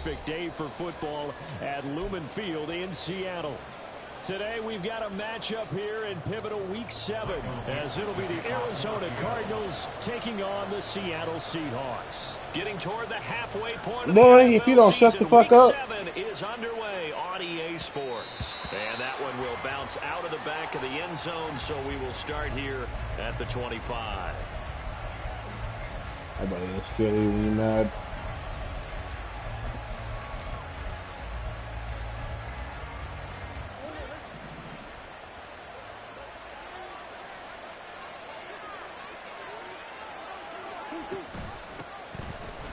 perfect day for football at Lumen Field in Seattle. Today we've got a matchup here in pivotal Week 7 as it'll be the Arizona Cardinals taking on the Seattle Seahawks. Getting toward the halfway point of Boy, the if you don't season, shut the fuck up. Week 7 is underway on EA Sports. And that one will bounce out of the back of the end zone, so we will start here at the 25. Everybody is scared when you're mad.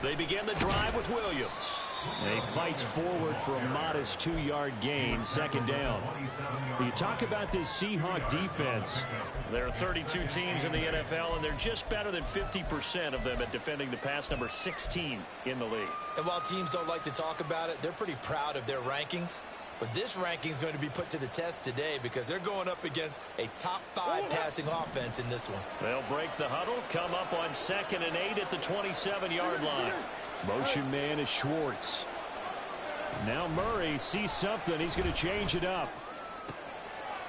They begin the drive with Williams. He fights forward for a modest 2-yard gain, second down. You talk about this Seahawk defense. There are 32 teams in the NFL, and they're just better than 50% of them at defending the pass, number 16 in the league. And while teams don't like to talk about it, they're pretty proud of their rankings. But this ranking is going to be put to the test today because they're going up against a top 5 passing offense in this one. They'll break the huddle, come up on 2nd and 8 at the 27-yard line. Motion man is Schwartz. Now Murray sees something. He's going to change it up.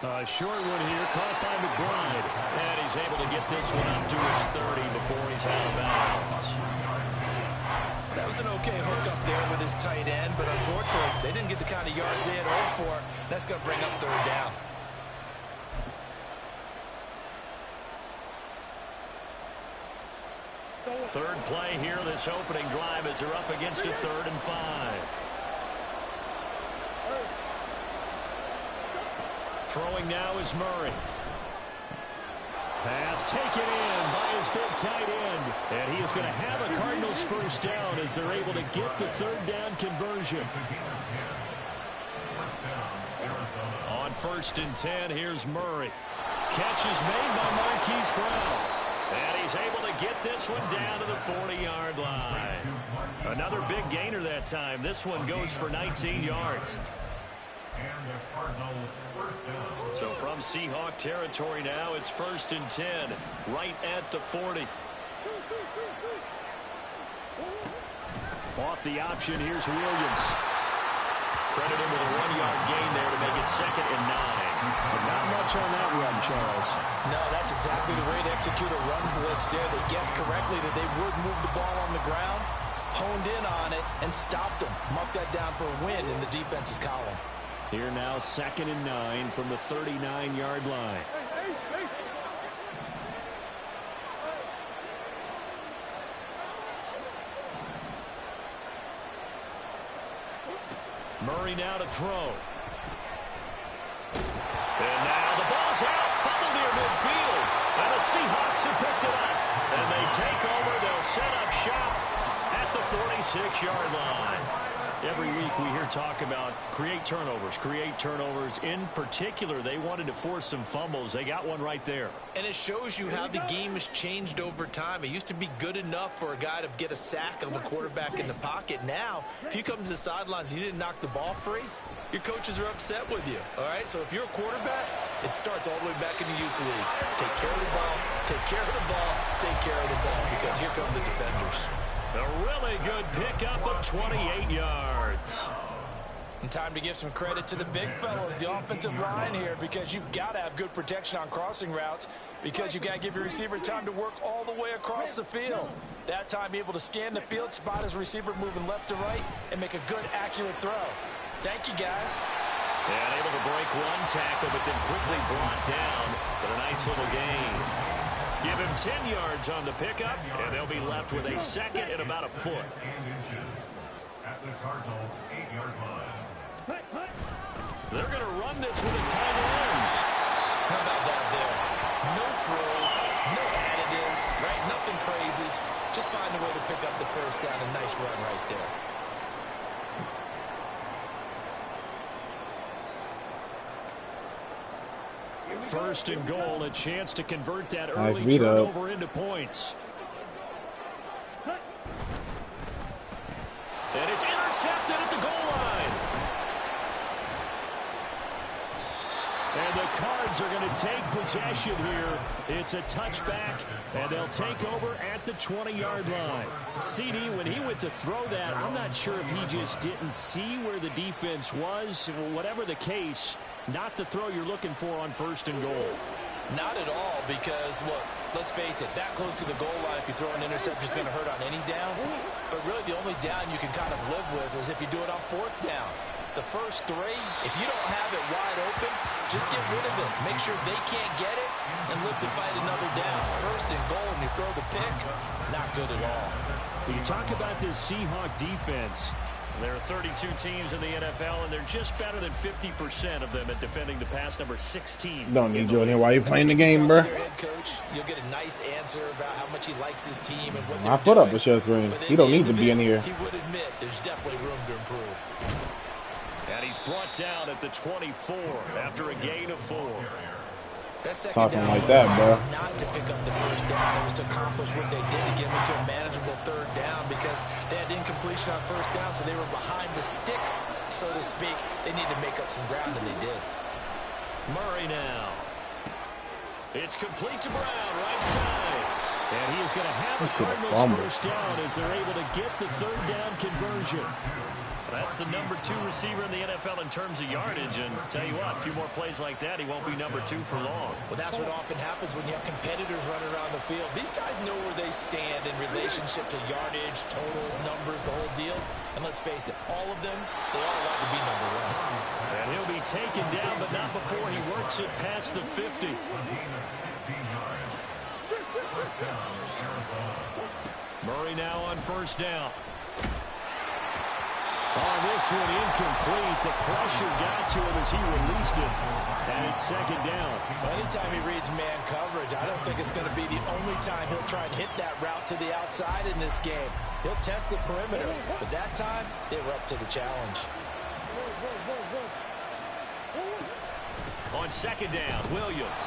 A short one here, caught by McBride. And he's able to get this one up to his 30 before he's out of bounds. That was an okay hook up there with his tight end, but unfortunately, they didn't get the kind of yards they had hoped for. That's going to bring up 3rd down. Third play here, this opening drive, as they're up against a 3rd and 5. Throwing now is Murray. Pass taken in by his big tight end. And he is going to have a Cardinals first down as they're able to get the 3rd down conversion. On 1st and 10, here's Murray. Catch is made by Marquise Brown. And he's able to get this one down to the 40-yard line. Another big gainer that time. This one goes for 19 yards. So from Seahawk territory now, it's 1st and 10, right at the 40. Off the option, here's Williams. Credit him with a 1-yard gain there to make it 2nd and 9. But not much on that run, Charles. No, that's exactly the way to execute a run blitz there. They guessed correctly that they would move the ball on the ground, honed in on it, and stopped them. Mark that down for a win in the defense's column. Here now, 2nd and 9 from the 39-yard line. Murray now to throw. And now the ball's out. Fumble near midfield. And the Seahawks have picked it up. And they take over. They'll set up shop at the 46-yard line. Every week we hear talk about create turnovers. In particular, they wanted to force some fumbles. They got one right there. And it shows you how the game has changed over time. It used to be good enough for a guy to get a sack of a quarterback in the pocket. Now, if you come to the sidelines and you didn't knock the ball free, your coaches are upset with you. All right, so if you're a quarterback, it starts all the way back in the youth leagues. Take care of the ball, take care of the ball, take care of the ball, because here come the defenders. A really good pickup of 28 yards. And time to give some credit to the big fellows, the offensive line here, because you've got to have good protection on crossing routes, because you've got to give your receiver time to work all the way across the field. That time, be able to scan the field, spot his receiver moving left to right, and make a good, accurate throw. Thank you, guys. And able to break one tackle, but then quickly brought down. But a nice little gain. Give him 10 yards on the pickup, and they'll be left with a 2nd and about a foot. At the Cardinals' 8-yard line. They're going to run this with a tight end. How about that there? No frills, no additives, right? Nothing crazy. Just find a way to pick up the first down. A nice run right there. First and goal, a chance to convert that early turnover into points. And it's intercepted at the goal line. And the Cards are going to take possession here. It's a touchback, and they'll take over at the 20-yard line. CD, when he went to throw that, I'm not sure if he just didn't see where the defense was. Whatever the case, not the throw you're looking for on 1st and goal. Not at all, because, look, let's face it, that close to the goal line, if you throw an interception, is going to hurt on any down. But really, the only down you can kind of live with is if you do it on 4th down. The first 3, if you don't have it wide open, just get rid of it. Make sure they can't get it and live to fight another down. 1st and goal, and you throw the pick, not good at all. When you talk about this Seahawk defense, there are 32 teams in the NFL, and they're just better than 50% of them at defending the pass, number 16. Don't need you in here while you playing the game, bro. Head coach, you'll get a nice answer about how much he likes his team and what My foot up the share screen. You don't need to be in here. He would admit there's definitely room to improve. And he's brought down at the 24 after a gain of 4. That second Talking down like that, bro. was not to pick up the 1st down. It was to accomplish what they did to get them into a manageable 3rd down because they had incompletion on 1st down, so they were behind the sticks, so to speak. They needed to make up some ground, and they did. Murray now. It's complete to Brown, right side. And he is going to have the Cardinals 1st down as they're able to get the 3rd down conversion. That's the number 2 receiver in the NFL in terms of yardage. And tell you what, a few more plays like that, he won't be number 2 for long. Well, that's what often happens when you have competitors running around the field. These guys know where they stand in relationship to yardage, totals, numbers, the whole deal. And let's face it, all of them, they all want to be number 1. And he'll be taken down, but not before he works it past the 50. Murray now on 1st down. On this one, incomplete. The pressure got to him as he released it. And it's 2nd down. Anytime he reads man coverage, I don't think it's going to be the only time he'll try and hit that route to the outside in this game. He'll test the perimeter, but that time, they were up to the challenge. On 2nd down, Williams.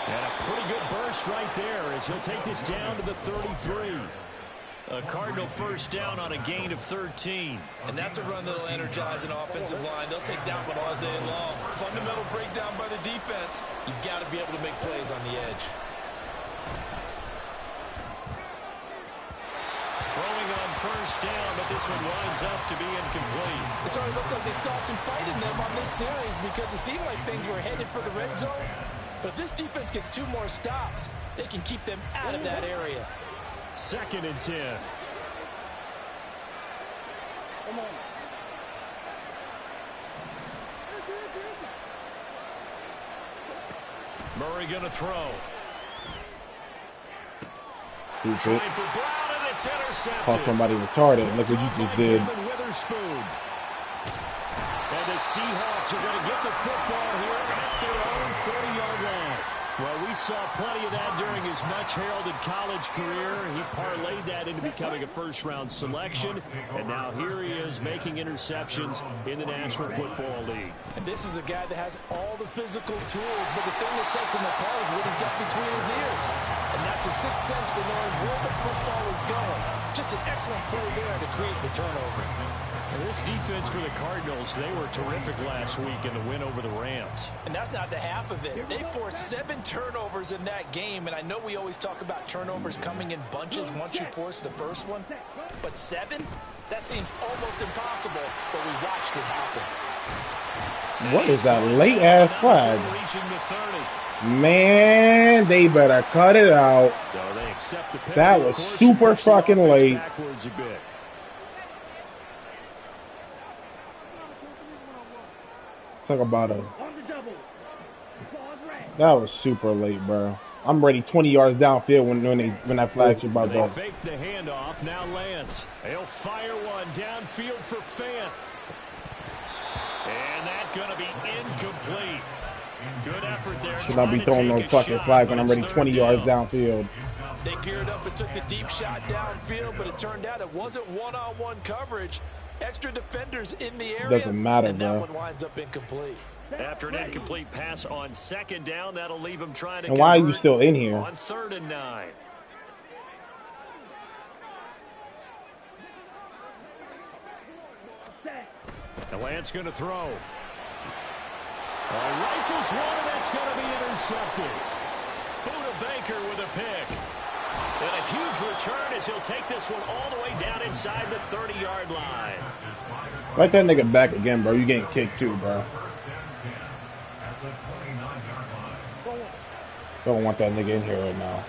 And a pretty good burst right there as he'll take this down to the 33. A Cardinal 1st down on a gain of 13. And that's a run that'll energize an offensive line. They'll take that one all day long. Fundamental breakdown by the defense. You've got to be able to make plays on the edge. Throwing on 1st down, but this one winds up to be incomplete. It certainly looks like they still have some fight in them on this series because it seemed like things were headed for the red zone. But if this defense gets 2 more stops, they can keep them out of that area. 2nd and 10. Come on. Murray going to throw. Stupid. Trying for Brown, and it's intercepted. Call somebody retarded. Look what you just did. And the Seahawks are going to get the football here at their own 40-yard line. Well, we saw plenty of that during his much-heralded college career. He parlayed that into becoming a first-round selection, and now here he is making interceptions in the National Football League. And this is a guy that has all the physical tools, but the thing that sets him apart is what he's got between his ears. And that's the 6th sense for knowing where the football is going. Just an excellent play there to create the turnover. And this defense for the Cardinals, they were terrific last week in the win over the Rams. And that's not the half of it. They forced 7 turnovers in that game, and I know we always talk about turnovers coming in bunches once you force the first one, but 7? That seems almost impossible, but we watched it happen. What is that late-ass flag? Reaching the 30. Man, they better cut it out. No, they accept the penalty. That was super fucking late. Backwards a bit. Talk about it. That was super late, bro. I'm ready 20 yards downfield when that flag should about They go. fake the handoff. Now Lance. He'll fire one downfield for Fant. And that's going to be incomplete. Good effort there. Should not be throwing no fucking flag when I'm ready 20 yards downfield. They geared up and took the deep shot downfield, but it turned out it wasn't one-on-one coverage. Extra defenders in the area. Doesn't matter, and that bro. one winds up incomplete. After an incomplete pass on 2nd down, that'll leave him trying to And why are you convert still in here? on 3rd and 9. And Lance going to throw. Rifles one, and that's going to be intercepted. Buda Baker with a pick. And a huge return as he'll take this one all the way down inside the 30-yard line. Like that nigga back again, bro. You getting kicked too, bro. Don't want that nigga in here right now.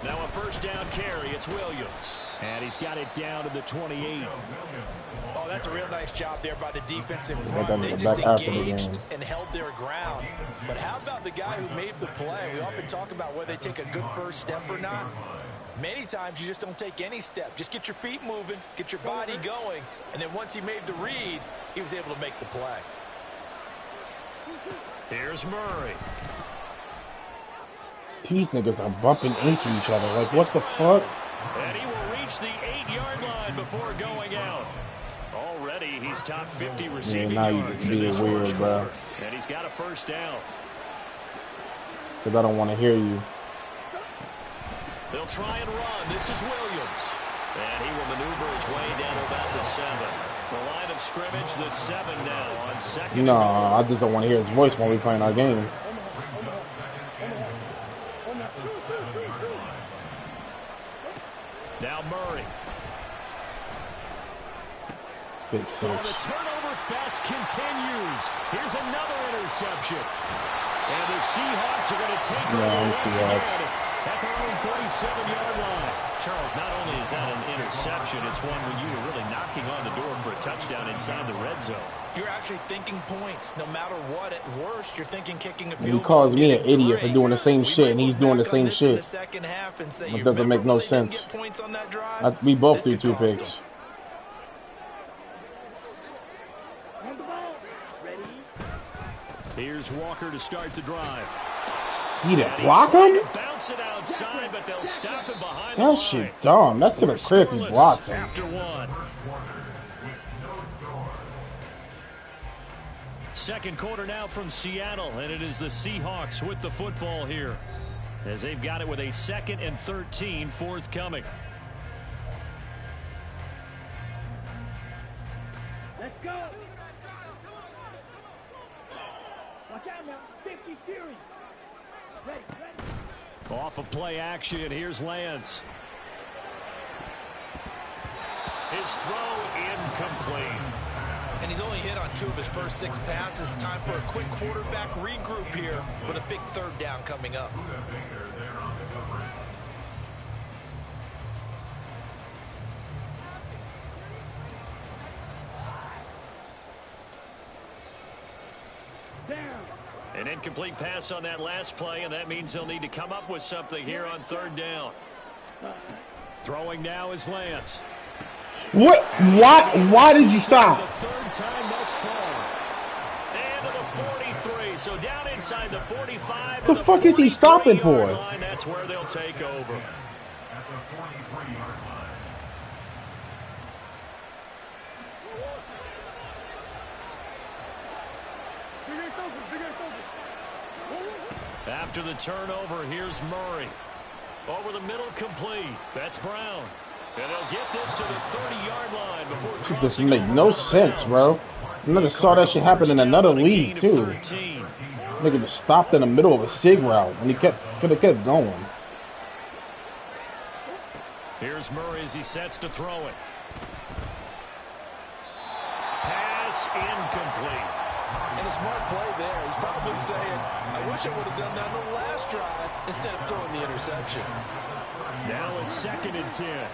Now a first down carry. It's Williams. And he's got it down to the 28. Oh, that's a real nice job there by the defensive That front. They nigga just back after the engaged game. and held their ground. But how about the guy who made the play? We often talk about whether they take a good first step or not. Many times you just don't take any step. Just get your feet moving, get your body going, and then once he made the read, he was able to make the play. Here's Murray. These niggas are bumping into each other. Like, what the fuck? And he will reach the 8-yard line before going out. Already, he's top 50 receiving now you yards just in being this weird, first bro. quarter. And he's got a first down. Because I don't want to hear you. They'll try and run. This is Williams. And he will maneuver his way down to about the 7. The line of scrimmage, the 7 now on second. No, I just don't want to hear his voice when we playing our game. Now Murray. Big Well, six. the turnover fest continues. Here's another interception. And the Seahawks are going to take over once again at their own 47-yard line. Charles, not only is that an interception, it's one when you were really knocking on the door for a touchdown inside the red zone. You're actually thinking points. No matter what, at worst, you're thinking kicking a field He goal. calls me an idiot for doing the same shit, and he's doing the same shit. It doesn't make no sense. We both do 2 picks. Here's Walker to start the drive. He didn't block him? Bounce it outside, but they'll stop him behind the That line. shit dumb. That's to the crib if he blocks him. After one. Second quarter now from Seattle, and it is the Seahawks with the football here, as they've got it with a 2nd and 13 forthcoming. Let's go. Watch out now. 50 series. Ready. Off of play action, here's Lance. His throw incomplete. And he's only hit on 2 of his first 6 passes. Time for a quick quarterback regroup here with a big 3rd down coming up. An incomplete pass on that last play, and that means they'll need to come up with something here on 3rd down. Throwing now is Lance. What? Why did you stop? The 3rd time thus far. And to the 43, so down inside the 45. The fuck is he stopping for? Line, that's where they'll take over. At the 43-yard line. After the turnover, here's Murray. Over the middle, complete. That's Brown. And they'll get this to the 30-yard line before This crossing doesn't make over no out of sense, bounds. bro. I never saw that shit happen in another league, too. 13. Nigga just stopped in the middle of a sig route, and he could have kept going. Here's Murray as he sets to throw it. Pass incomplete. And a smart play there. He's probably saying, I wish I would have done that on the last drive instead of throwing the interception. Now a 2nd and 10.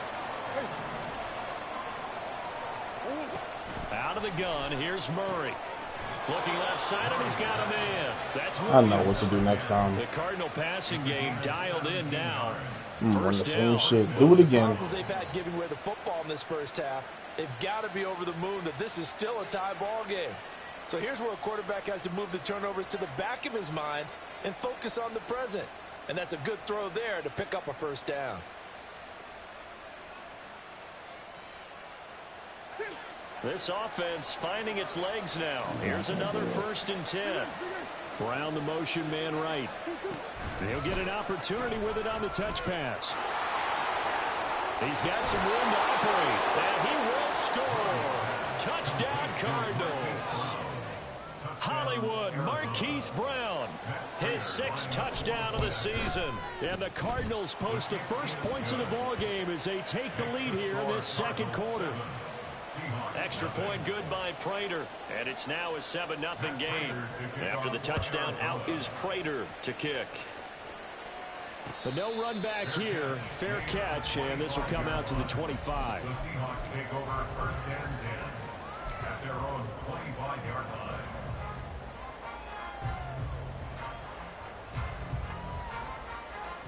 Out of the gun, here's Murray. Looking left side, and he's got a man. That's I know what to do next time. The Cardinal passing game dialed in now. I'm gonna run the First same down. shit. Do it again. Problems they've had giving away the football in this first half. They've got to be over the moon that this is still a tie ball game. So here's where a quarterback has to move the turnovers to the back of his mind and focus on the present. And that's a good throw there to pick up a first down. This offense finding its legs now. Here's another 1st and 10. Brown the motion man right. He'll get an opportunity with it on the touch pass. He's got some room to operate, and he will score. Touchdown, Cardinals. Hollywood Marquise Brown, his 6th touchdown of the season. And the Cardinals post the first points of the ball game as they take the lead here in this second quarter. Extra point good by Prater, and it's now a 7-0 game. After the touchdown, out is Prater to kick. But no run back here. Fair catch, and this will come out to the 25. The Seahawks take over 1st and 10 at their own 25-yard line.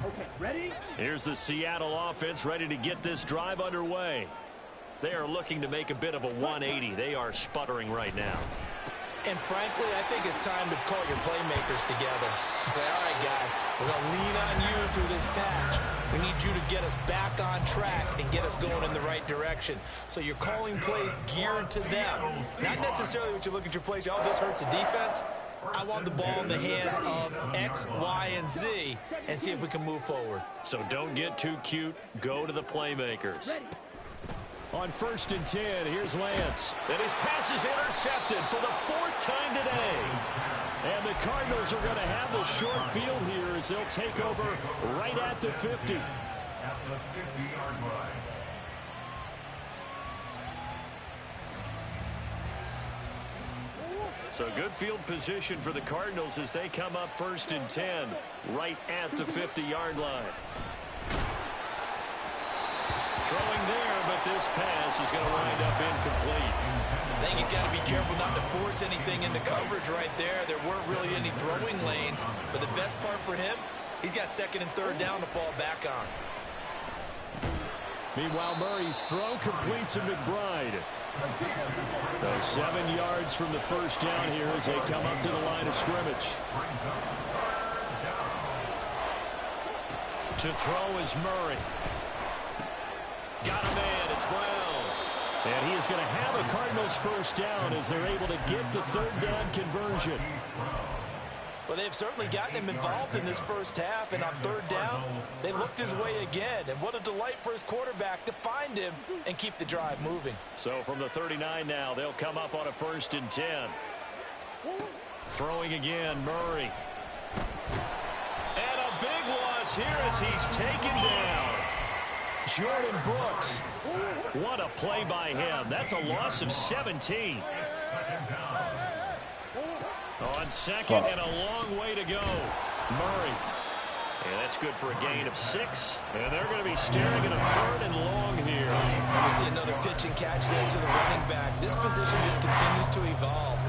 Okay, ready? Here's the Seattle offense ready to get this drive underway. They are looking to make a bit of a 180. They are sputtering right now. And frankly, I think it's time to call your playmakers together and say, all right, guys, we're going to lean on you through this patch. We need you to get us back on track and get us going in the right direction. So you're calling plays geared to them. Not necessarily what you look at your plays, oh, this hurts the defense. I want the ball in the hands of X, Y, and Z and see if we can move forward. So don't get too cute. Go to the playmakers. On 1st and 10, here's Lance. And his pass is intercepted for the 4th time today. And the Cardinals are going to have the short field here as they'll take over right at the 50. At the 50-yard line. So good field position for the Cardinals as they come up 1st and 10 right at the 50-yard line. Throwing there, but this pass is going to wind up incomplete. I think he's got to be careful not to force anything into coverage right there. There weren't really any throwing lanes, but the best part for him, he's got 2nd and 3rd down to fall back on. Meanwhile, Murray's throw complete to McBride. So 7 yards from the first down here as they come up to the line of scrimmage. To throw is Murray. Got a man, it's Brown. And he is going to have a Cardinals first down as they're able to get the 3rd down conversion. Well, they've certainly gotten him involved in this first half, and on 3rd down, they looked his way again. And what a delight for his quarterback to find him and keep the drive moving. So from the 39 now, they'll come up on a 1st and 10. Throwing again, Murray. And a big loss here as he's taken down. Jordan Brooks. What a play by him. That's a loss of 17. On 2nd and a long way to go. Murray. And that's good for a gain of 6. And they're going to be staring at a 3rd and long here. You see another pitch and catch there to the running back. This position just continues to evolve.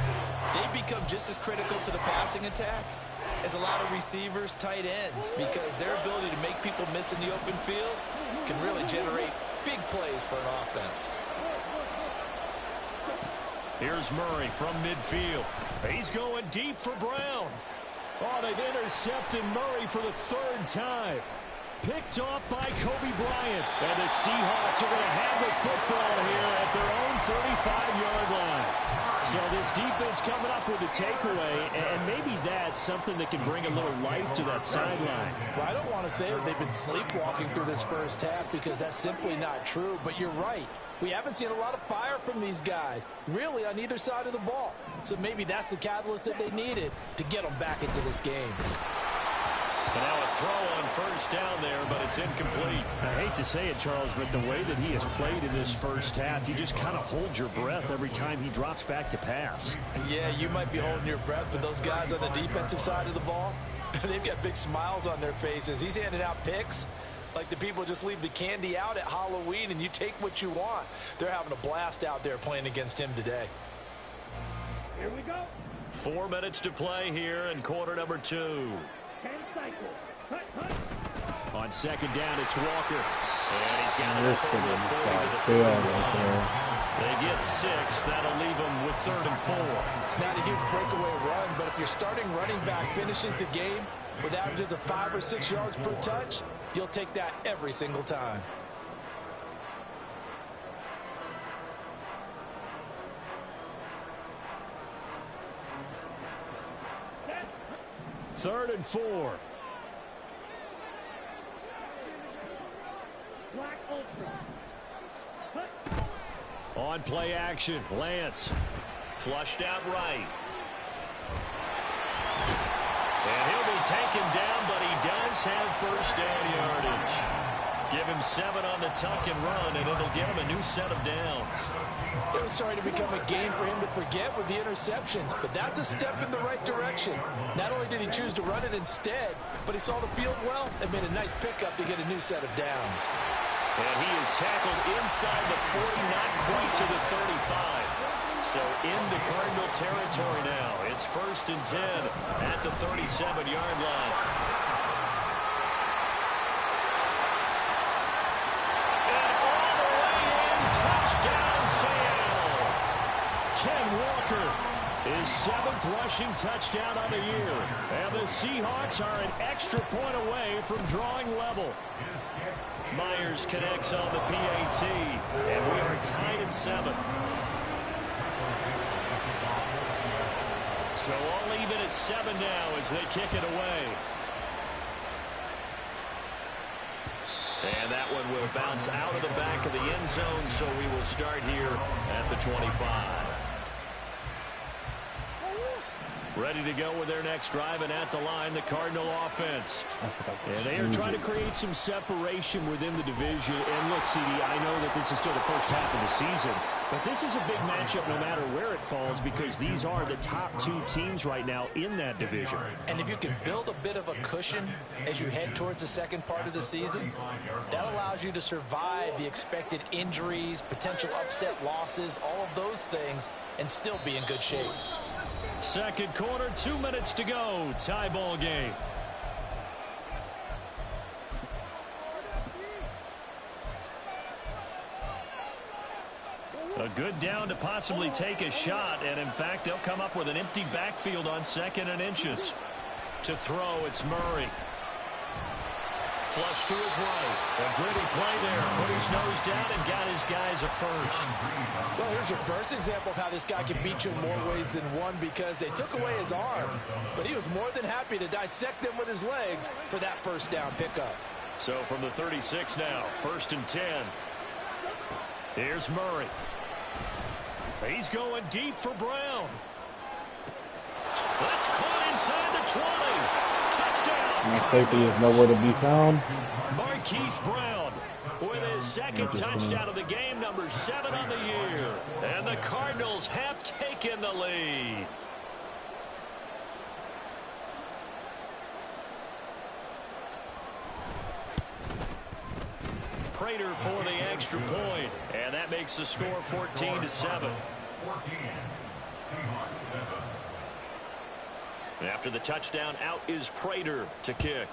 They become just as critical to the passing attack as a lot of receivers, tight ends, because their ability to make people miss in the open field can really generate big plays for an offense. Here's Murray from midfield. He's going deep for Brown. Oh, they've intercepted Murray for the 3rd time. Picked off by Kobe Bryant. And the Seahawks are going to have the football here at their own 35-yard line. So this defense coming up with a takeaway, and maybe that's something that can bring a little life to that sideline. Well, I don't want to say that they've been sleepwalking through this first half because that's simply not true, but you're right. We haven't seen a lot of fire from these guys, really, on either side of the ball. So maybe that's the catalyst that they needed to get them back into this game. And now a throw on 1st down there, but it's incomplete. I hate to say it, Charles, but the way that he has played in this first half, you just kind of hold your breath every time he drops back to pass. Yeah, you might be holding your breath, but those guys on the defensive side of the ball, they've got big smiles on their faces. He's handing out picks like the people just leave the candy out at Halloween and you take what you want. They're having a blast out there playing against him today. Here we go. 4 minutes to play here in quarter number 2. 10 cycles. Hut, hut. On 2nd down, it's Walker. And he's got it This up thing over is 40 to the failed 40 right there. They get 6. That'll leave them with 3rd and 4. It's not a huge breakaway run, but if your starting running back finishes the game with averages of 5 or 6 yards per touch, you'll take that every single time. Third and 4. Black Ultra. Cut. On play action, Lance. Flushed out right. And he'll be taken down, but he does have first down yardage. Give him 7 on the tuck and run, and it'll give him a new set of downs. It was starting to become a game for him to forget with the interceptions, but that's a step in the right direction. Not only did he choose to run it instead, but he saw the field well and made a nice pickup to get a new set of downs. And he is tackled inside the 40, not quite to the 35. So into Cardinal territory now. It's 1st and 10 at the 37-yard line. And all the way in, touchdown Seattle. Ken Walker, his 7th rushing touchdown on the year. And the Seahawks are an extra point away from drawing level. Myers connects on the PAT, and we are tied at 7. So all even at 7 now as they kick it away. And that one will bounce out of the back of the end zone, so we will start here at the 25. Ready to go with their next drive, and at the line, the Cardinal offense. And they are trying to create some separation within the division. And look, CD, I know that this is still the first half of the season, but this is a big matchup no matter where it falls because these are the top 2 teams right now in that division. And if you can build a bit of a cushion as you head towards the second part of the season, that allows you to survive the expected injuries, potential upset losses, all of those things, and still be in good shape. Second quarter, 2 minutes to go. Tie ball game. A good down to possibly take a shot, and in fact, they'll come up with an empty backfield on 2nd and inches. To throw, it's Murray. Flush to his right. A gritty play there. Put his nose down and got his guys a first. Well, here's your first example of how this guy can beat you in more ways than one because they took away his arm. But he was more than happy to dissect them with his legs for that first down pickup. So from the 36 now, 1st and 10. Here's Murray. He's going deep for Brown. That's caught inside the 20. Touchdown. My safety is nowhere to be found. Marquise Brown with his 2nd touchdown of the game, number 7 on the year. And the Cardinals have taken the lead. Prater for the extra point, and that makes the score 14-7. 14. Seahawks 7. After the touchdown, out is Prater to kick.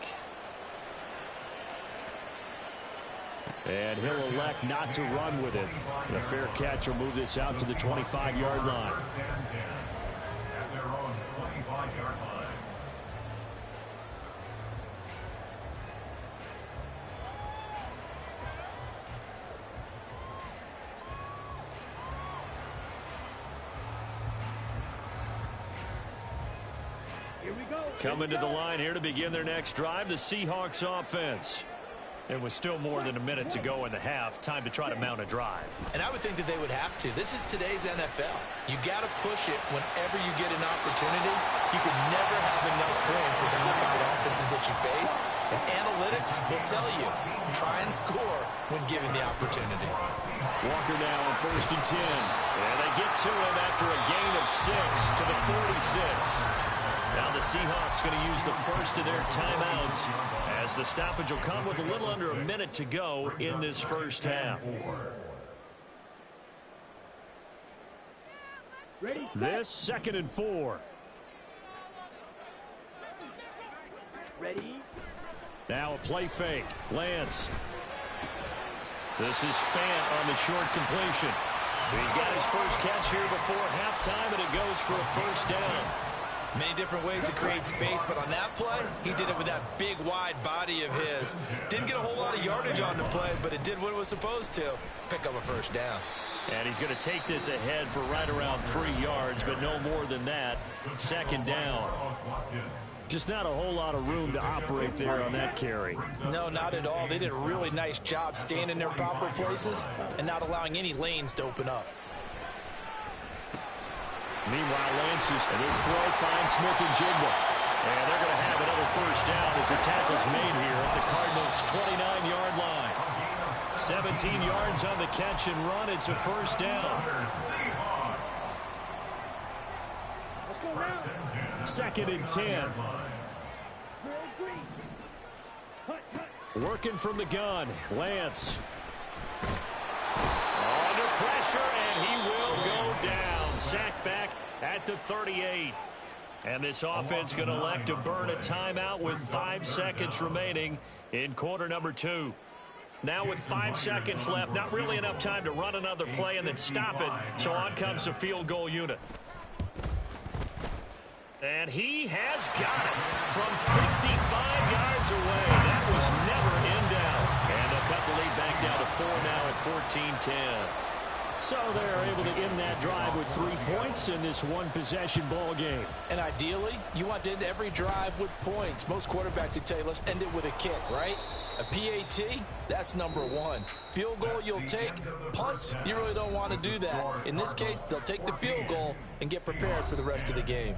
And he'll elect not to run with it. The fair catch will move this out to the 25-yard line. At their own 25-yard line. Here we go. Coming to the line here to begin their next drive, the Seahawks offense. It was still more than a minute to go in the half. Time to try to mount a drive. And I would think that they would have to. This is today's NFL. You got to push it whenever you get an opportunity. You can never have enough points with the high-powered offenses that you face. And analytics will tell you, try and score when given the opportunity. Walker now on 1st and 10. And they get to him after a gain of 6 to the 46. Now the Seahawks going to use the first of their timeouts as the stoppage will come with a little under a minute to go in this first half. Ready? This 2nd and 4. Ready? Now a play fake. Lance. This is Fant on the short completion. He's got his first catch here before halftime, and it goes for a first down. Many different ways to create space, but on that play, he did it with that big, wide body of his. Didn't get a whole lot of yardage on the play, but it did what it was supposed to. Pick up a first down. And he's going to take this ahead for right around 3 yards, but no more than that. 2nd down. Just not a whole lot of room to operate there on that carry. No, not at all. They did a really nice job staying in their proper places and not allowing any lanes to open up. Meanwhile, Lancers, and this throw finds Smith and Jigba. And they're going to have another first down as the tackle's made here at the Cardinals' 29-yard line. 17 yards on the catch and run. It's a first down. Second and 10. Working from the gun. Lance. Under pressure, and he will go down. Sacked back at the 38. And this offense going to elect to burn a timeout with 5 seconds remaining in quarter number 2. Now with 5 seconds left, not really enough time to run another play and then stop it. So on comes the field goal unit. And he has got it from 55 yards away. That was never in doubt. And they'll cut the lead back down to 4 now at 14-10. So they're able to end that drive with 3 points in this one-possession ball game. And ideally, you want to end every drive with points. Most quarterbacks would tell you, let's end it with a kick, right? A PAT, that's number 1. Field goal you'll take. Punts, you really don't want to do that. In this case, they'll take the field goal and get prepared for the rest of the game.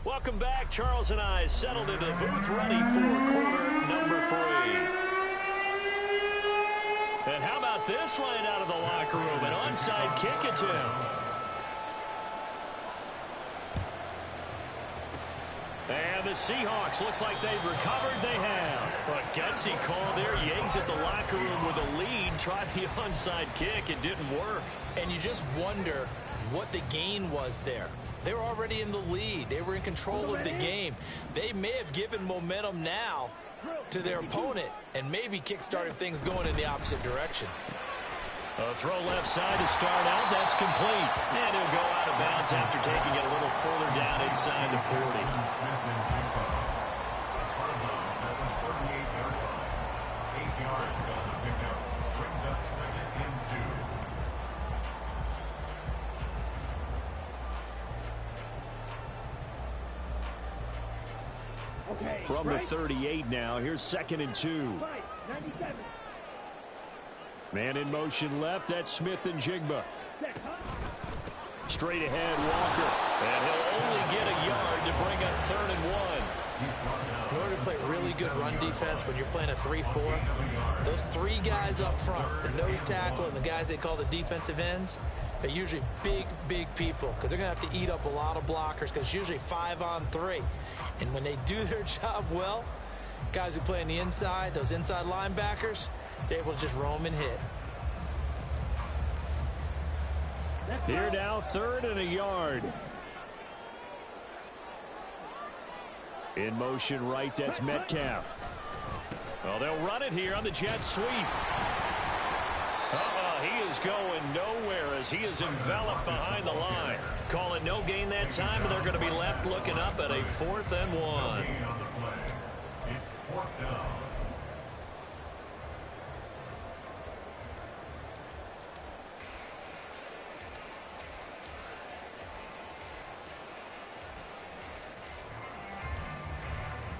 Welcome back. Charles and I settled into the booth, ready for quarter number 3. And how about this right out of the locker room? An onside kick attempt. And the Seahawks, looks like they've recovered. They have. A gutsy call there. Yates at the locker room with a lead. Tried the onside kick. It didn't work. And you just wonder what the gain was there. They were already in the lead. They were in control of the game. They may have given momentum now to their opponent and maybe kick-started things going in the opposite direction. A throw left side to start out. That's complete. And he'll go out of bounds after taking it a little further down inside the 40. From the 38 now, here's 2nd and 2. Man in motion left, that's Smith and Jigba. Straight ahead, Walker. And he'll only get a yard to bring up 3rd and 1. In order to play really good run defense when you're playing a 3-4, those 3 guys up front, the nose tackle and the guys they call the defensive ends, they're usually big, big people because they're going to have to eat up a lot of blockers because it's usually 5-on-3. And when they do their job well, guys who play on the inside, those inside linebackers, they're able to just roam and hit. Here now, 3rd and a yard. In motion right, that's Metcalf. Well, they'll run it here on the jet sweep. He is going nowhere as he is enveloped behind the line. Call it no gain that time, and they're going to be left looking up at a 4th and 1. It's 4th down.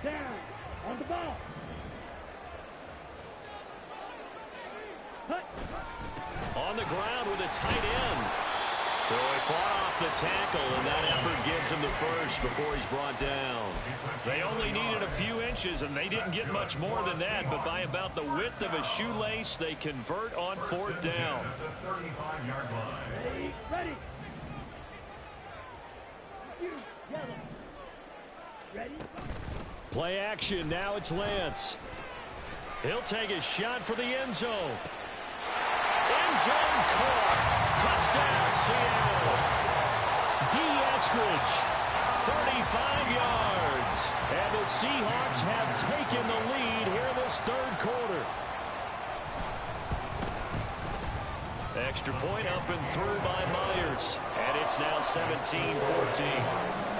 Down on the ball. On the ground with a tight end. So he fought off the tackle, and that effort gives him the first before he's brought down. They only needed a few inches, and they didn't get much more than that, but by about the width of a shoelace, they convert on 4th down. Ready. Ready. Play action. Now it's Lance. He'll take a shot for the end zone. End zone caught. Touchdown, Seattle. D. Eskridge, 35 yards. And the Seahawks have taken the lead here this 3rd quarter. Extra point up and through by Myers. And it's now 17-14.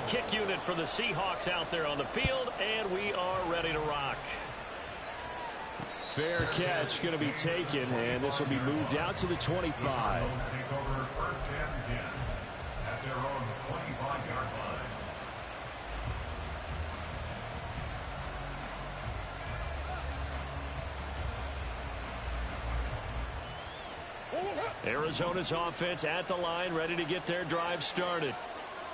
kick unit for the Seahawks out there on the field, and we are ready to rock. Fair catch going to be taken, and this will be moved out to the 25. Take over first and 10 at their own 25-yard line. Arizona's offense at the line, ready to get their drive started.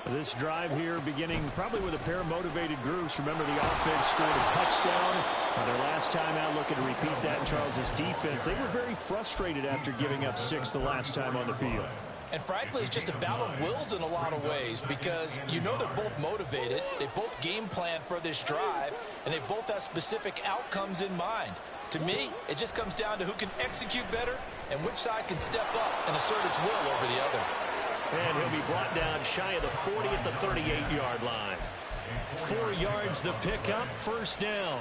This drive here beginning probably with a pair of motivated groups. Remember, the offense scored a touchdown. Their last time out, looking to repeat that in Charles' defense. They were very frustrated after giving up 6 the last time on the field. And frankly, it's just a battle of wills in a lot of ways, because you know they're both motivated. They both game plan for this drive, and they both have specific outcomes in mind. To me, it just comes down to who can execute better and which side can step up and assert its will over the other. And he'll be brought down shy of the 40 at the 38-yard line. 4 yards the pickup, first down.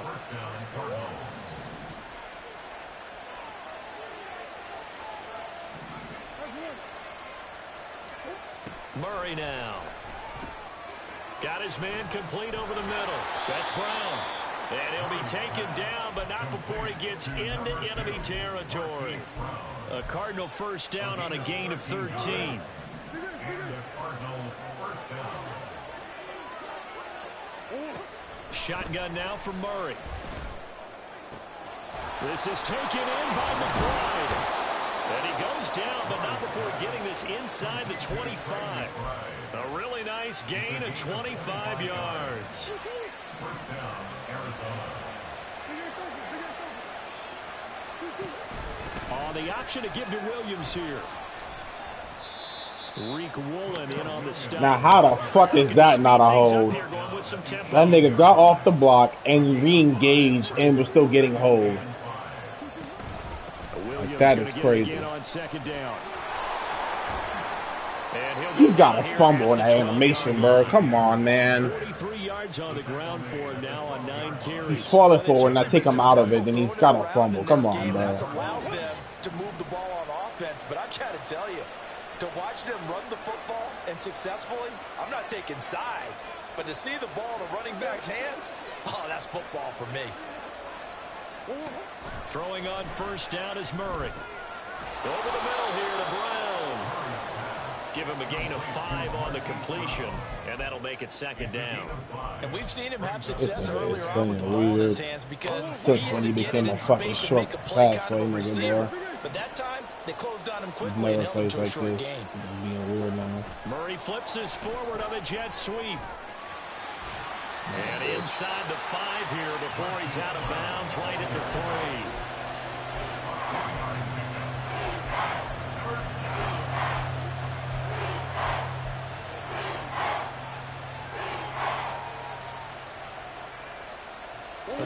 Murray now. Got his man complete over the middle. That's Brown. And he'll be taken down, but not before he gets into enemy territory. A Cardinal first down on a gain of 13. Shotgun now for Murray. This is taken in by McBride. And he goes down, but not before getting this inside the 25. A really nice gain of 25 yards. First down, Arizona. On the option to give to Williams here. Reek Woolen in on the stop. Now, how the fuck is that not a hold? That nigga got off the block and re-engaged and was still getting hold. Like, that is crazy. He's got a fumble in that animation, bro. Come on, man. 43 yards on the ground for him now on 9 carries. He's falling forward, and I take him out of it, and he's got a fumble. Come on, bro. That's allowed them to move the ball on offense, but I gotta tell you, to watch them run the football and successfully, I'm not taking sides, but to see the ball in a running back's hands, oh, that's football for me. Throwing on first down is Murray. Over the middle here to Brown. Give him a gain of 5 on the completion, and that'll make it second down. And we've seen him have success earlier on with the ball in his hands because since when he became a fucking short pass play nigga, bro. But that time, they closed on him quickly and held him to a short gain. He's being weird now. Murray flips his forward on a jet sweep. And inside the 5 here before he's out of bounds right at the 3.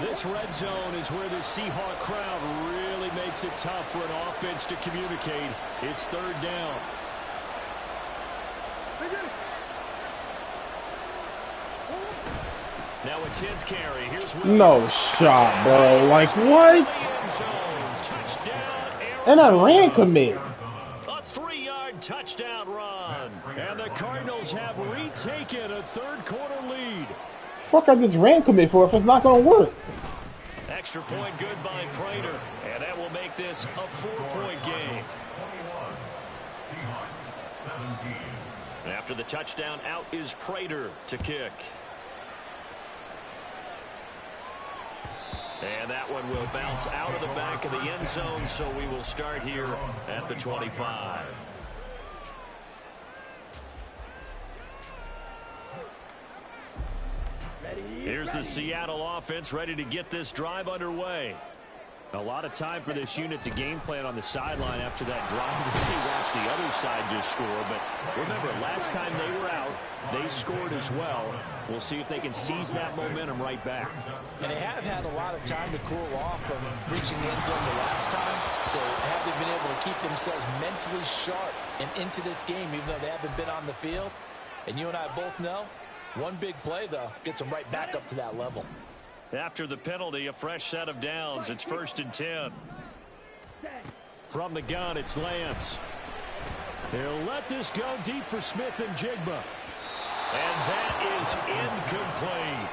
This red zone is where the Seahawk crowd really makes it tough for an offense to communicate. It's third down. Now a 10th carry. Here's Williams. No shot, bro. Like, what? And a ran commit. A 3-yard touchdown run. And the Cardinals have retaken a third-quarter lead. Fuck, I just ran commit for if it's not going to work. Extra point good by Prater. And that will make this a 4-point game. 21. Seahawks 17. After the touchdown, out is Prater to kick. And that one will bounce out of the back of the end zone, so we will start here at the 25. Here's the Seattle offense ready to get this drive underway. A lot of time for this unit to game plan on the sideline after that drive. They watch the other side just score. But remember, last time they were out, they scored as well. We'll see if they can seize that momentum right back. And they have had a lot of time to cool off from reaching the end zone the last time. So have they been able to keep themselves mentally sharp and into this game, even though they haven't been on the field? And you and I both know, one big play, though, gets them right back up to that level. After the penalty, a fresh set of downs. It's 1st and 10. From the gun, it's Lance. He'll let this go deep for Smith and Jigba. And that is incomplete.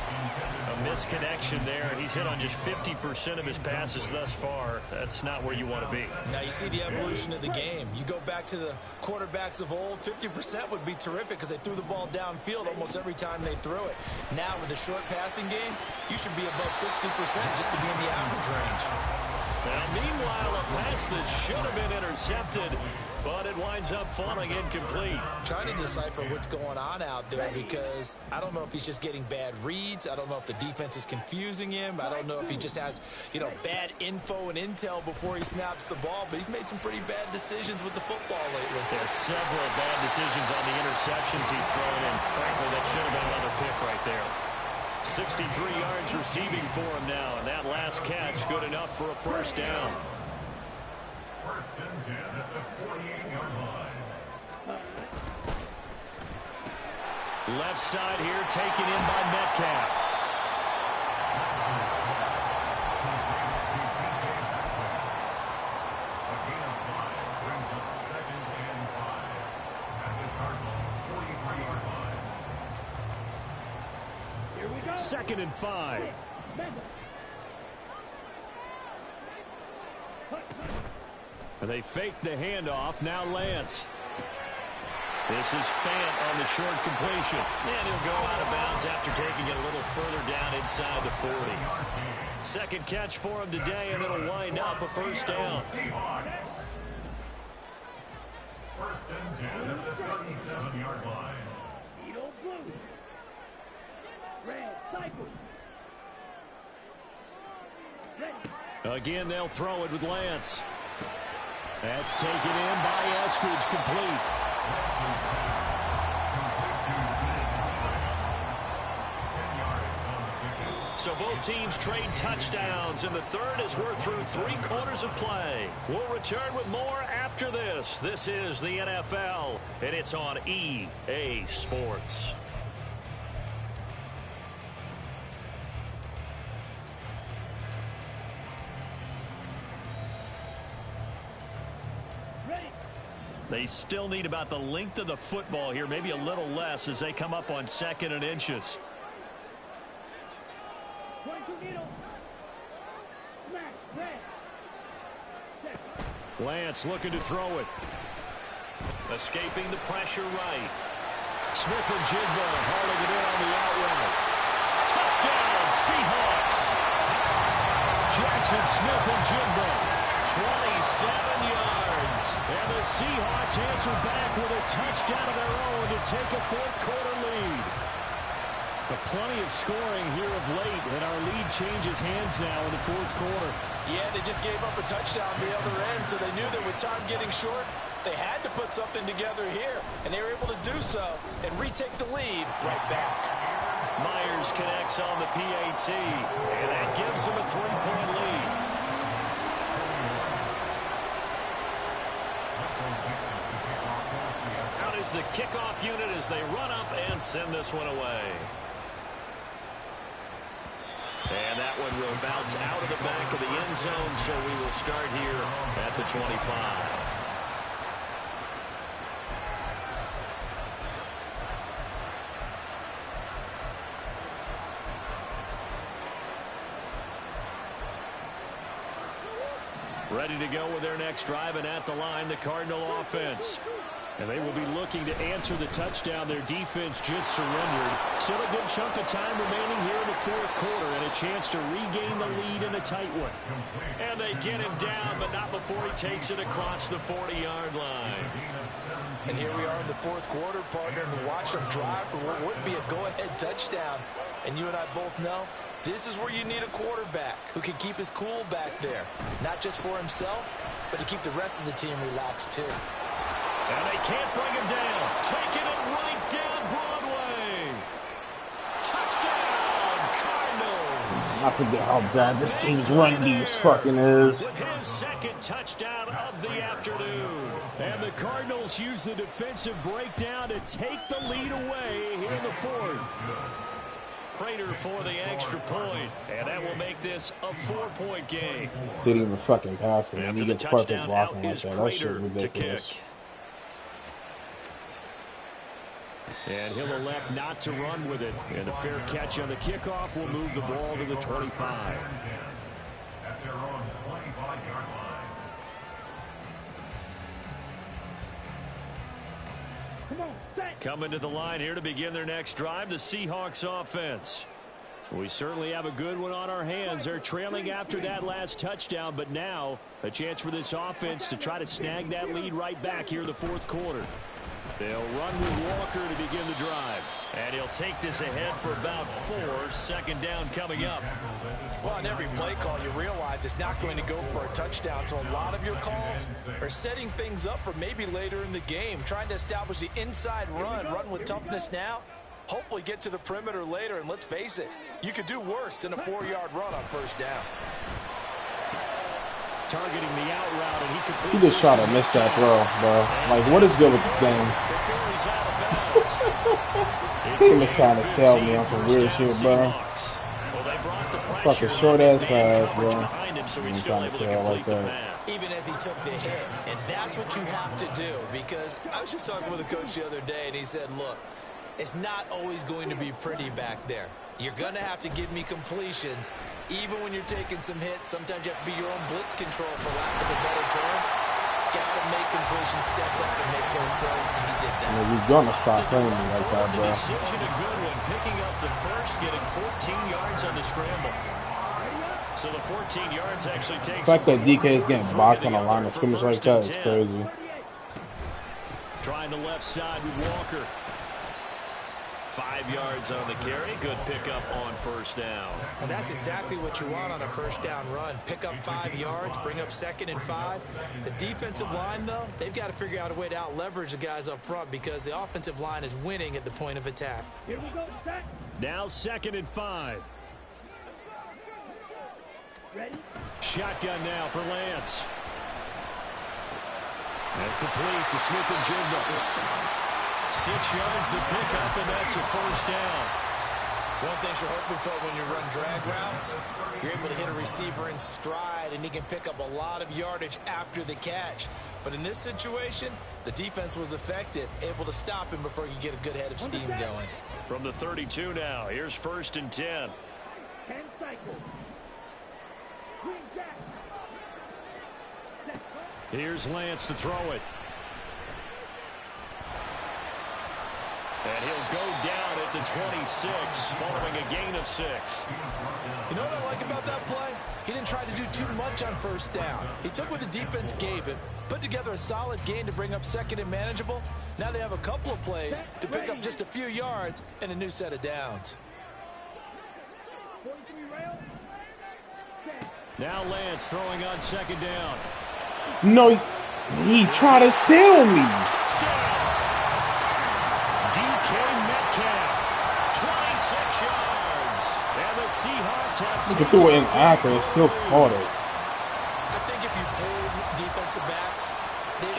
A misconnection there. He's hit on just 50% of his passes thus far. That's not where you want to be. Now you see the evolution of the game. You go back to the quarterbacks of old, 50% would be terrific because they threw the ball downfield almost every time they threw it. Now with the short passing game, you should be above 60% just to be in the average range. Now meanwhile, a pass that should have been intercepted, but it winds up falling incomplete. Trying to decipher what's going on out there because I don't know if he's just getting bad reads. I don't know if the defense is confusing him. I don't know if he just has, bad info and intel before he snaps the ball. But he's made some pretty bad decisions with the football lately. There's several bad decisions on the interceptions he's thrown, and frankly, that should have been another pick right there. 63 yards receiving for him now, and that last catch good enough for a first down. First and 10 at the 48-yard line. Left side here taken in by Metcalf. A gain of 5 brings up 2nd and 5 at the Cardinals' 43-yard line. Here we go. 2nd and 5. They fake the handoff. Now Lance. This is Fant on the short completion. And he'll go out of bounds after taking it a little further down inside the 40. Second catch for him today, and it'll wind up a first down. First and 10 at the 37-yard line. Beetle blue. Red cycle. Ready. Again, they'll throw it with Lance. That's taken in by Eskridge, complete. So both teams trade touchdowns, and the third as we're through 3 quarters of play. We'll return with more after this. This is the NFL, and it's on EA Sports. They still need about the length of the football here, maybe a little less as they come up on 2nd and inches. Lance looking to throw it. Escaping the pressure right. Smith and Jigba hauling it in on the out route. Touchdown, Seahawks. Jackson Smith and Jigba. 27 yards. And the Seahawks answer back with a touchdown of their own to take a 4th quarter lead. But plenty of scoring here of late, and our lead changes hands now in the 4th quarter. Yeah, they just gave up a touchdown on the other end, so they knew that with time getting short, they had to put something together here, and they were able to do so and retake the lead right back. Myers connects on the PAT, and that gives them a 3-point lead. Out is the kickoff unit as they run up and send this one away. And that one will bounce out of the back of the end zone, so we will start here at the 25. Ready to go with their next drive, and at the line, the Cardinal offense. And they will be looking to answer the touchdown. Their defense just surrendered. Still a good chunk of time remaining here in the 4th quarter, and a chance to regain the lead in a tight one. And they get him down, but not before he takes it across the 40-yard line. And here we are in the 4th quarter, partner, and watch them drive for what would be a go-ahead touchdown. And you and I both know this is where you need a quarterback who can keep his cool back there, not just for himself, but to keep the rest of the team relaxed too. And they can't bring him down. Taking it right down Broadway. Touchdown, Cardinals. I forget how bad this team's run defense fucking is. With his 2nd touchdown of the afternoon. And the Cardinals use the defensive breakdown to take the lead away here in the 4th. Prater for the extra point, and that will make this a 4-point game. Didn't even fucking pass it, and he gets perfect blocking like that. That shit Prater ridiculous. to kick. And he'll elect not to run with it. And a fair catch on the kickoff will move the ball to the 25. At their own 25-yard line. Come on, set. Coming to the line here to begin their next drive, the Seahawks offense. We certainly have a good one on our hands. They're trailing after that last touchdown, but now a chance for this offense to try to snag that lead right back here in the fourth quarter. They'll run with Walker to begin the drive. And he'll take this ahead for about 4. Second down coming up. Well, on every play call, you realize it's not going to go for a touchdown. So a lot of your calls are setting things up for maybe later in the game, trying to establish the inside run with toughness now. Hopefully get to the perimeter later, and let's face it, you could do worse than a 4-yard run on first down. Targeting the out route, and he completes. He just tried to miss that throw, bro. Like, what is good with this game? He was trying to sell me on some weird shit, bro. Fucking short-ass pass, bro. I'm trying to sell like that. Even as he took the hit, and that's what you have to do, because I was just talking with a coach the other day, and he said, look, it's not always going to be pretty back there. You're going to have to give me completions. Even when you're taking some hits, sometimes you have to be your own blitz control, for lack of a better term. Got to make completions, step up and make those throws, and he did that. Yeah, you're going to stop playing me like that, bro. Decision a good one, picking up the first, getting 14 yards on the scramble. So the 14 yards actually takes. The fact that DK is getting boxed on a line of scrimmage like that is crazy. Trying the left side with Walker. 5 yards on the carry. Good pickup on first down. And that's exactly what you want on a first down run. Pick up 5 yards, bring up 2nd and 5. The defensive line, though, they've got to figure out a way to out-leverage the guys up front because the offensive line is winning at the point of attack. Here we go, set. Now 2nd and 5. Ready? Shotgun now for Lance. And complete to Smith-Njigba. 6 yards the pickup, and that's a first down. One thing you're hoping for when you run drag routes, you're able to hit a receiver in stride, and he can pick up a lot of yardage after the catch. But in this situation, the defense was effective, able to stop him before you get a good head of steam going. From the 32 now, here's 1st and 10. 10 cycles. Green jack. Here's Lance to throw it. And he'll go down at the 26, following a gain of 6. You know what I like about that play? He didn't try to do too much on first down. He took what the defense gave him, put together a solid gain to bring up 2nd and manageable. Now they have a couple of plays to pick up just a few yards and a new set of downs. 43 rail. Now Lance throwing on 2nd down. No, he tried to sell me. Metcalf, 26 yards. And the Seahawks have You can throw it inaccurate and still caught it. I think if you pulled defensive backs,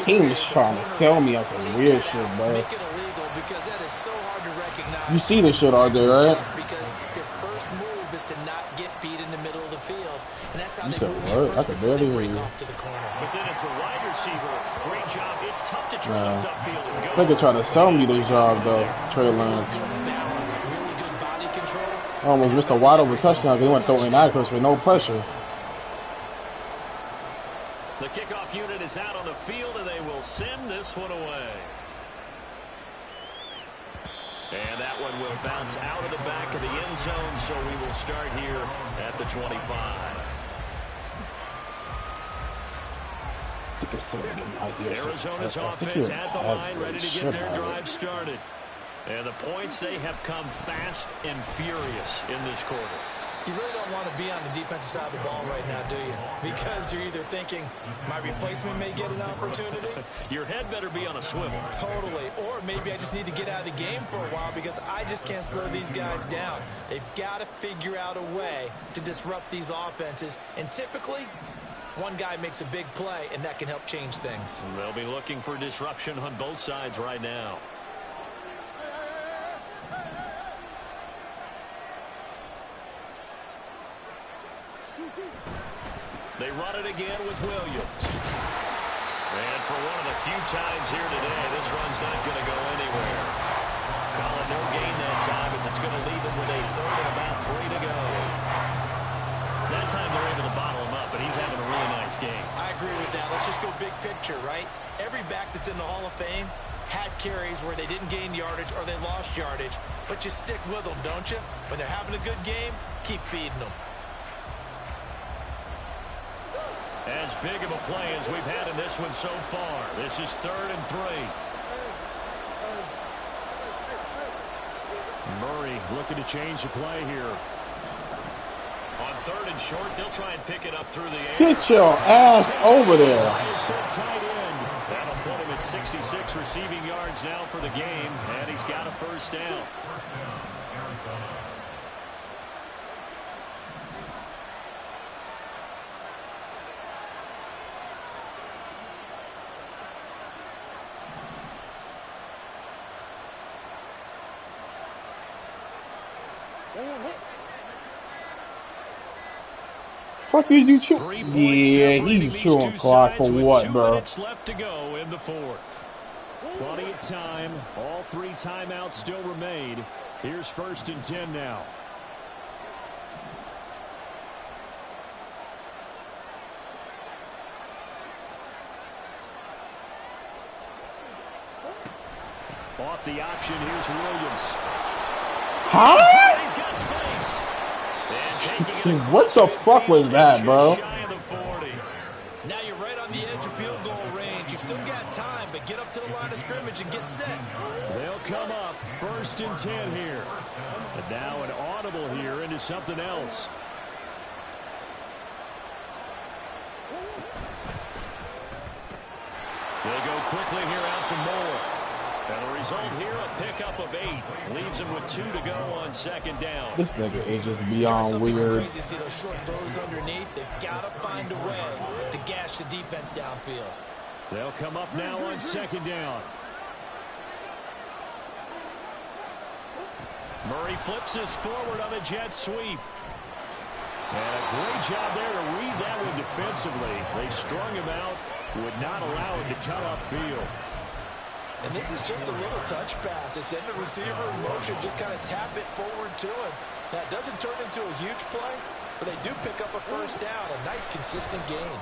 He was trying to sell me on some weird shit, bro. make it illegal because that is so hard to recognize. You see this shit out there, right? Because your first move is to not get beat in the middle of the field, and that's how You they said move what? you I first could before they barely hear break you. off to the corner. But then as a wide receiver, great job. It's tough to try those upfield and go. I think they tried to sell me this job, though, Trey Lance. Good balance, really good body control. I almost missed a wide open touchdown because he went throwing inaccurates with no pressure. The kickoff unit is out on the field, and they will send this one away. And that one will bounce out of the back of the end zone, so we will start here at the 25. Arizona's offense at the line, ready to get their drive started. And the points, they have come fast and furious in this quarter. You really don't want to be on the defensive side of the ball right now, do you? Because you're either thinking, my replacement may get an opportunity. Your head better be on a swivel. Totally. Or maybe I just need to get out of the game for a while because I just can't slow these guys down. They've got to figure out a way to disrupt these offenses. And typically, one guy makes a big play, and that can help change things. They'll be looking for disruption on both sides right now. They run it again with Williams. And for one of the few times here today, this run's not going to go anywhere. Call it no gain that time as it's going to leave him with a third and about 3 to go. That time they're able to bottle him up, but he's having a really nice game. I agree with that. Let's just go big picture, right? Every back that's in the Hall of Fame had carries where they didn't gain yardage or they lost yardage, but you stick with them, don't you? When they're having a good game, keep feeding them. As big of a play as we've had in this one so far. This is 3rd and 3. Murray looking to change the play here. On 3rd and short, they'll try and pick it up through the air. Get your ass over there. Tight end. That'll put him at 66 receiving yards now for the game, and he's got a first down. Fuck is you chewing? Yeah, he's chewing clock for what, bro? 2 minutes left to go in the 4th. Plenty of time. All 3 timeouts still remain. Here's 1st and 10 now. Off the option, here's Williams. Huh? He's got space. What the fuck was that, bro? Now you're right on the edge of field goal range. You've still got time, but get up to the line of scrimmage and get set. They'll come up 1st and 10 here. And now an audible here into something else. They go quickly here out to Moore. And the result here, a pickup of 8. Leaves him with 2 to go on 2nd down. This nigga is just beyond weird. Crazy to see those short throws underneath. They've got to find a way to gash the defense downfield. They'll come up now on 2nd down. Murray flips this forward on a jet sweep. And a great job there to read that one defensively. They strung him out, would not allow him to come upfield. And this is just a little touch pass. They send the receiver in motion, just kind of tap it forward to him. Now, it doesn't turn into a huge play, but they do pick up a first down. A nice, consistent gain.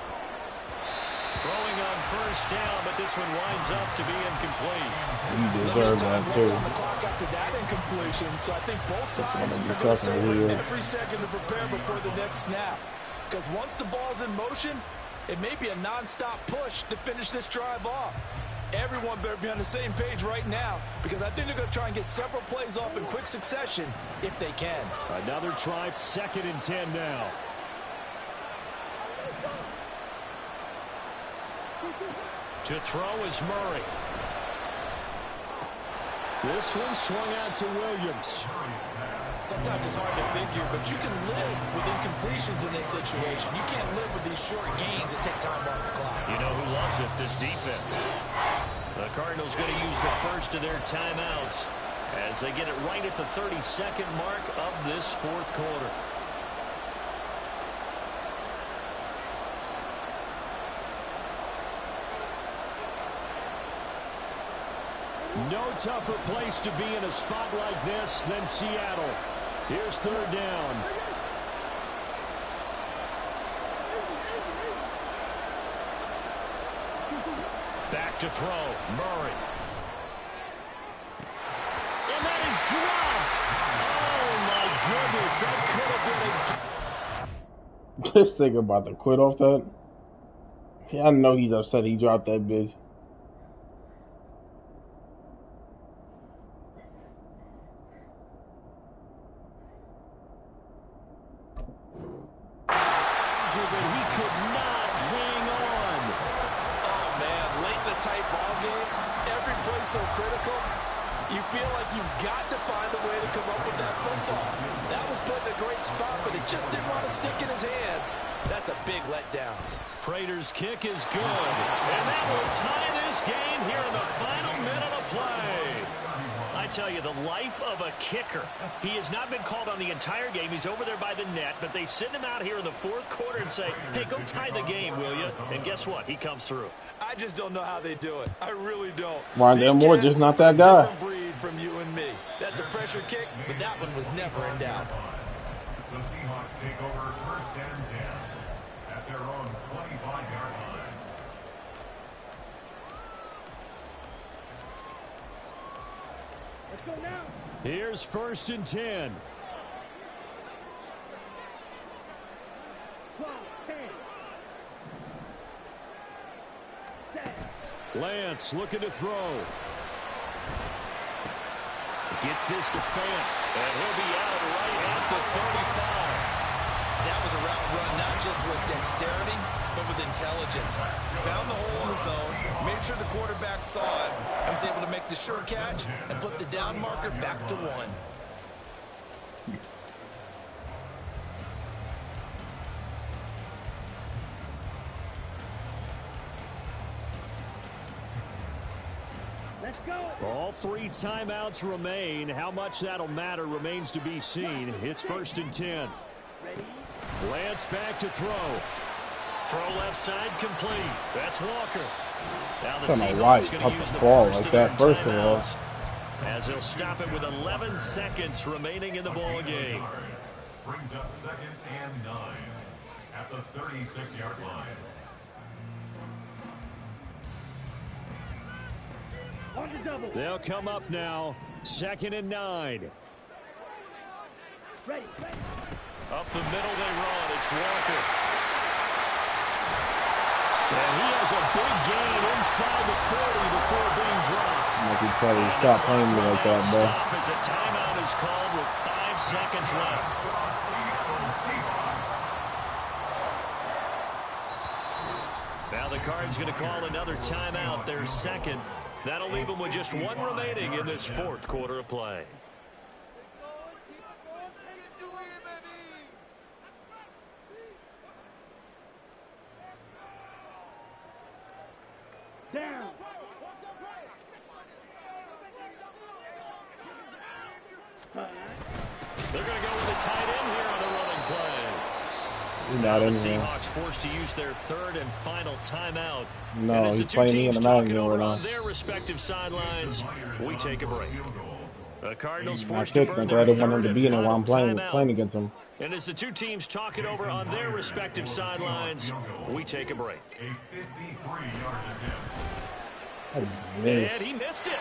Throwing on 1st down, but this one winds up to be incomplete. You deserve that, too. On the clock after that incompletion, so I think both sides are going to savor every second to prepare before the next snap. Because once the ball's in motion, it may be a nonstop push to finish this drive off. Everyone better be on the same page right now, because I think they're going to try and get several plays off in quick succession if they can. Another try, 2nd and 10 now. To throw is Murray. This one swung out to Williams. Sometimes it's hard to figure, but you can live with incompletions in this situation. You can't live with these short gains that take time off the clock. You know who loves it? This defense. The Cardinals going to use the first of their timeouts as they get it right at the 32nd mark of this 4th quarter. No tougher place to be in a spot like this than Seattle. Here's 3rd down. Back to throw, Murray. And that is dropped. Oh, my goodness. That could have been a... This nigga about to quit off that. Yeah, I know he's upset he dropped that bitch. So critical, you feel like you've got to find a way to come up with that football. That was put in a great spot, but it just didn't want to stick in his hands. That's a big letdown. Prater's kick is good, and that will tie this game here in the final minute of play. I I tell you, the life of a kicker. He has not been called on the entire game. He's over there by the net, but they send him out here in the fourth quarter and say, hey, go tie the game, will you? And guess what? He comes through. I just don't know how they do it. I really don't. Rondell Moore just not that guy. Different breed from you and me. That's a pressure kick, but that one was never in doubt. The Seahawks take over first and 10 at their own 25-yard line. Let's go now. Here's first and 10. 12, 10. Set. Lance looking to throw. Gets this to Fant, and he'll be out right at the 35. That was a route run not just with dexterity, but with intelligence. Found the hole in the zone, made sure the quarterback saw it, and was able to make the sure catch and flip the down marker back to 1. Let's go. All 3 timeouts remain. How much that'll matter remains to be seen. It's first and 10. Ready? Lance back to throw. Throw left side complete. That's Walker. Now the I don't know why he caught the ball like that first of all. As he'll stop it with 11 seconds remaining in the ball game. Brings up second and 9 at the 36-yard line. On the double. They'll come up now. Second and 9. Ready, ready. Up the middle they run. It's Walker. And he has a big gain inside the 40 before being dropped. I can tell you, stop playing me like that, bro. Stop as a timeout is called with 5 seconds left. Now the Cards going to call another timeout, their second. That'll leave them with just 1 remaining in this fourth quarter of play. Down. They're going to go with a tight end here on the running play. Not The in there. Seahawks forced to use their third and final timeout. No, and as the he's two playing teams in the Madden talking game over right on now. their respective sidelines, we take a break. The Cardinals I forced to kicked burn him, but I their didn't want him third to be in and it while I'm final playing timeout. against him. And as the two teams talk it over on their respective sidelines, we take a break. A 53-yard attempt. That is missed. And he missed it.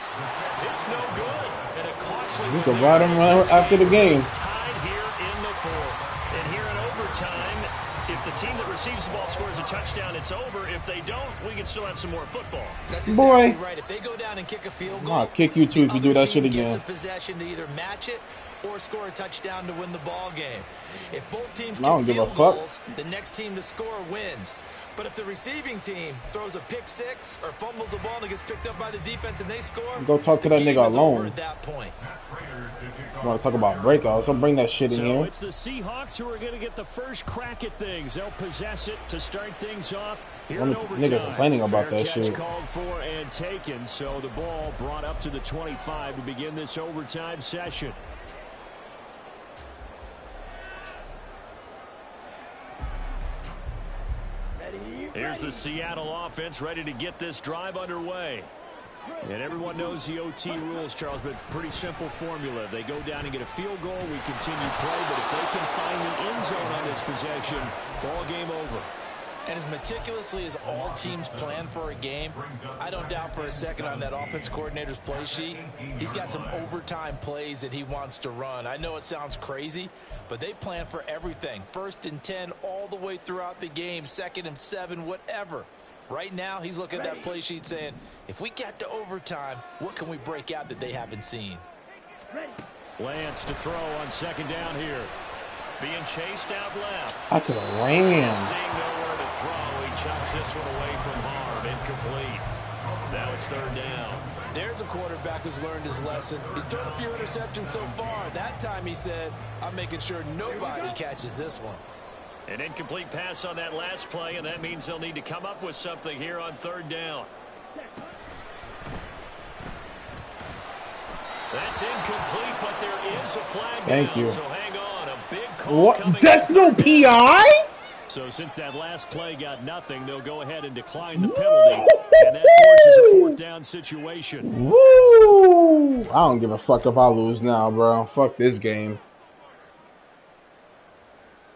It's no good. And a costly You one can there ride him as this after the game. is tied here in the fourth. And here in overtime, if the team that receives the ball scores a touchdown, it's over. If they don't, we can still have some more football. That's Boy. exactly right. If they go down and kick a field goal, I'll kick you too if you do that shit Gets a again. possession to either match it or score a touchdown to win the ball game. If both teams I don't kick give a field fuck. goals, the next team to score wins. But if the receiving team throws a pick six or fumbles the ball and it gets picked up by the defense and they score, Go talk to the that game nigga is over alone. at that point. You want to talk about breakouts? Don't bring that shit in So here. it's the Seahawks who are going to get the first crack at things. They'll possess it to start things off here in One overtime. nigga complaining about Fair that catch shit. called for and taken. So the ball brought up to the 25 to begin this overtime session. Here's the Seattle offense ready to get this drive underway. And everyone knows the OT rules, Charles, but pretty simple formula. They go down and get a field goal, we continue play, but if they can find the end zone on this possession, ball game over. And as meticulously as all teams plan for a game, I don't doubt for a second on that offense coordinator's play sheet, he's got some overtime plays that he wants to run. I know it sounds crazy, but they plan for everything. 1st and 10 all the way throughout the game, 2nd and 7, whatever. Right now, he's looking at that play sheet saying, if we get to overtime, what can we break out that they haven't seen? Lance to throw on 2nd down here. Being chased out left. I could have ran. Seeing nowhere to throw, he chucks this one away from harm. Incomplete. Now it's 3rd down. There's a quarterback who's learned his lesson. He's thrown a few interceptions so far. That time he said, I'm making sure nobody catches this one. An incomplete pass on that last play, and that means they'll need to come up with something here on 3rd down. That's incomplete, but there is a flag Thank down, you. so hang on. A big call What? coming That's up. no PI? So since that last play got nothing, they'll go ahead and decline the penalty, and that forces a fourth down situation. Woo! I don't give a fuck if I lose now, bro. Fuck this game.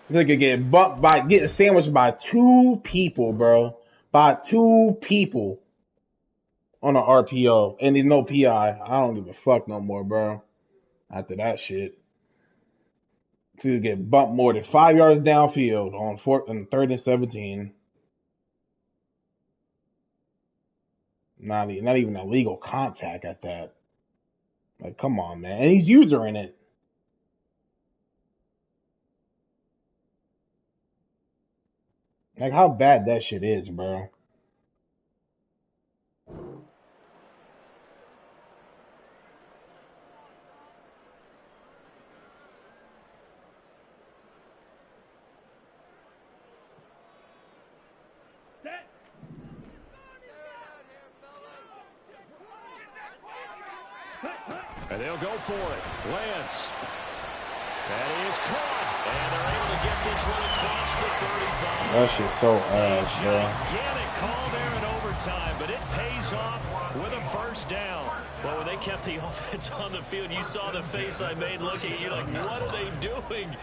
They could get bumped by getting sandwiched by 2 people, bro. By 2 people on an RPO, and there's no PI. I don't give a fuck no more, bro. After that shit, to get bumped more than 5 yards downfield on 3rd and 17. Not even a legal contact at that. Like, come on, man. And he's usering it. Like, how bad that shit is, bro. Set. And they'll go for it. Lance. And he is caught. And they're able to get this one across the 35. That shit's so ass, bro. Gigantic call there in overtime, but it pays off with a first down. Well, when they kept the offense on the field, you saw the face I made looking at you like, what are they doing?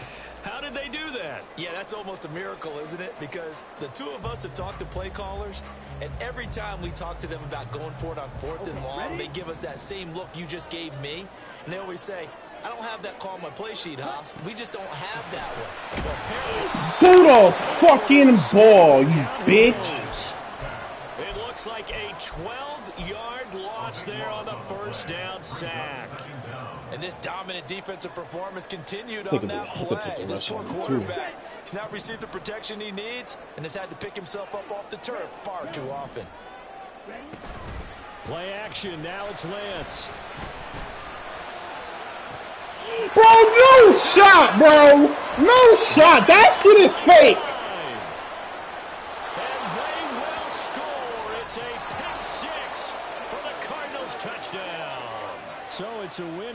How did they do that? Yeah, that's almost a miracle, isn't it? Because the two of us have talked to play callers, and every time we talk to them about going for it on 4th and long, they give us that same look you just gave me. And they always say, I don't have that call on my play sheet, Haas. We just don't have that one. Well, Throw the fucking ball, you bitch. It looks like a 12-yard loss there on the first down sack. And this dominant defensive performance continued Take on it that to- play. take This the poor rush on it, too. quarterback, he's not received the protection he needs and has had to pick himself up off the turf far too often. Play action. Now it's Lance. Bro, no shot, bro. No shot. That shit is fake. And they will score. It's a pick 6 for the Cardinals touchdown. So it's a win.